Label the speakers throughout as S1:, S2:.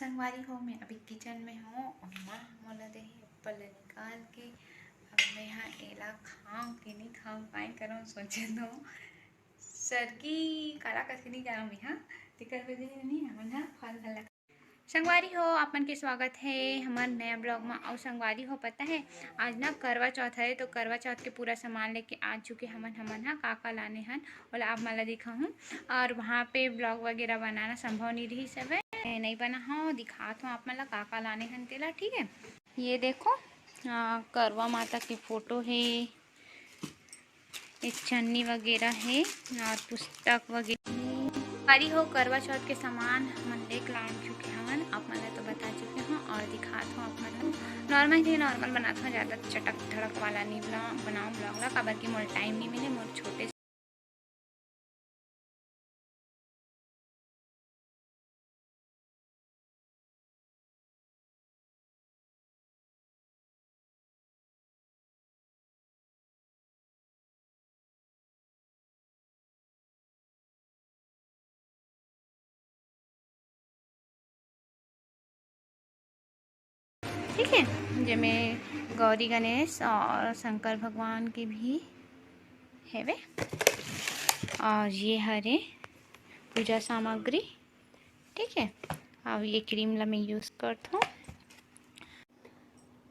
S1: संगवारी हो, मैं अभी किचन में हूँ और माँ मोला दे एप्पल निकाल के अब मैं यहाँ एला खाऊँ कि नहीं खाऊँ, काय करूँ सोचे तो सरगी काला कथे नहीं जाना मैं यहाँ तेकर वजह नहीं हमन यहाँ फल हला। संगवारी हो, आप मन के स्वागत है हमारे नया ब्लॉग में। और संगवारी हो, पता है आज ना करवा चौथ है, तो करवा चौथ के पूरा सामान लेके आ चुके हमन हाँ काका लाने हन और आप मला दिखा हूँ। और वहाँ पे ब्लॉग वगैरह बनाना संभव नहीं रही, सब नहीं बना हाँ दिखात हूँ आप मला काका लाने हन तेला। ठीक है, ये देखो करवा माता की फोटो है, एक चन्नी वगैरह है और पुस्तक वगैरह। संगवारी हो, करवा चौथ के सामान हमन लेके ला चुके हवन, आप मन तो बता चुके हूँ और दिखात हूँ आप मन। नॉर्मल बनाता हूँ, ज़्यादा चटक धड़क वाला नहीं बनाऊँ ब्लॉग ला, काबर की मोर टाइम नहीं मिले, मोर छोटे ठीक है। जिसमें गौरी गणेश और शंकर भगवान के भी है वे, और ये हरे पूजा सामग्री। ठीक है, और ये क्रीम ला मैं यूज़ करता हूँ।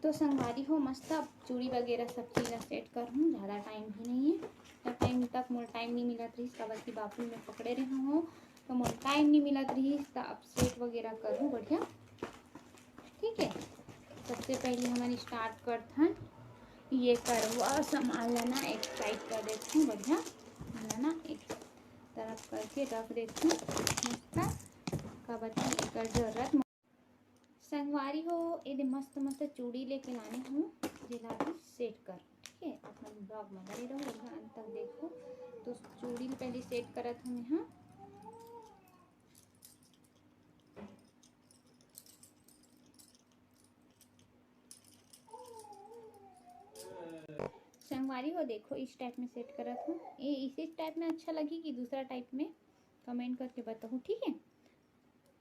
S1: तो संगवारी हो, मस्त अब चूड़ी वगैरह सब चीज़ सेट कर हूँ, ज़्यादा टाइम भी नहीं है। जब टाइम तक मोर टाइम नहीं मिलत रही, काबर की बाबू में पकड़े रहे हो तो मोर टाइम नहीं मिलत रही, तो अब सेट वगैरह करूँ बढ़िया। ठीक है, सबसे पहले हम स्टार्ट करते हैं, ये करवा सामान लेना एक साइड कर देती हूँ बढ़िया, ना एक तरफ करके रख देती हूँ मस्त, काबर की एकर जरूरत। संगवारी हो, ये मस्त मस्त चूड़ी लेके लाने हूँ, जिला भी सेट कर। ठीक है, आप मन ब्लॉग में बने रहो, अंत तक देखो। तो चूड़ी पहले सेट करत हूँ यहाँ। संगवारी हो देखो, इस टाइप में सेट करत हूँ, ये इसी टाइप में अच्छा लगी कि दूसरा टाइप में, कमेंट करके बताओ। ठीक है,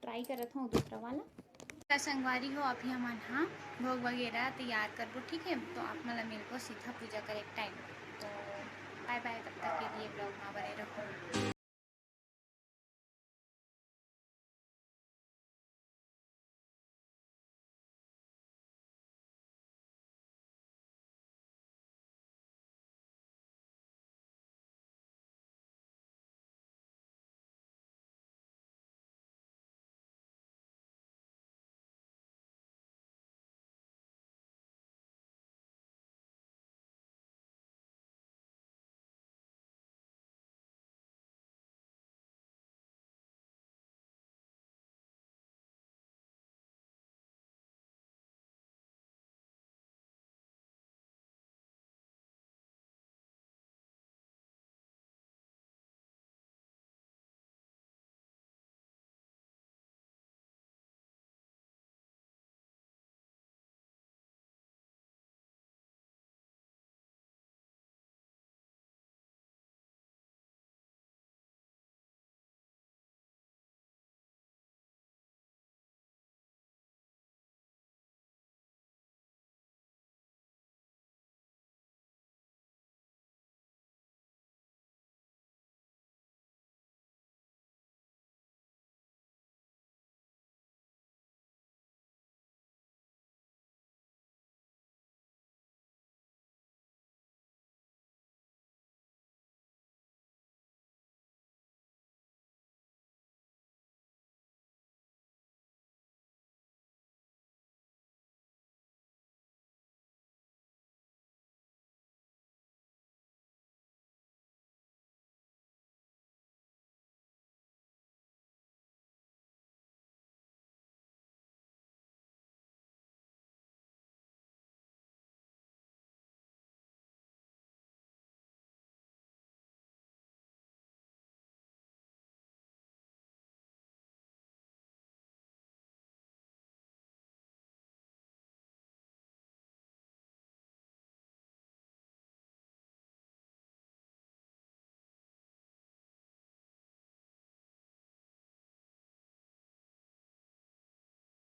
S1: ट्राई करत हूँ दूसरा वाला। संगवारी हो, अभी हम हाँ भोग वगैरह तैयार कर दो। ठीक है, तो आप मतलब मेरे को सीधा पूजा करे टाइम। तो बाय बाय, तब तक के लिए ब्लॉग में बने रहो।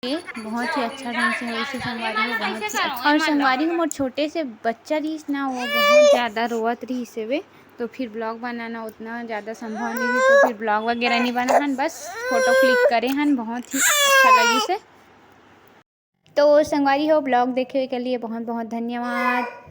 S1: ये बहुत ही अच्छा ढंग से है, इसे संगवारी हो बहुत ही अच्छा। और संगवारी हो मोर छोटे से बच्चा रहीस ना, वो बहुत ज़्यादा रोवत रहीस हेवे, तो फिर ब्लॉग बनाना उतना ज़्यादा संभव नहीं है, तो फिर ब्लॉग वगैरह नहीं बना हन, बस फोटो क्लिक करे हन। बहुत ही अच्छा लगी से। तो संगवारी हो ब्लॉग देखे के लिए बहुत बहुत धन्यवाद।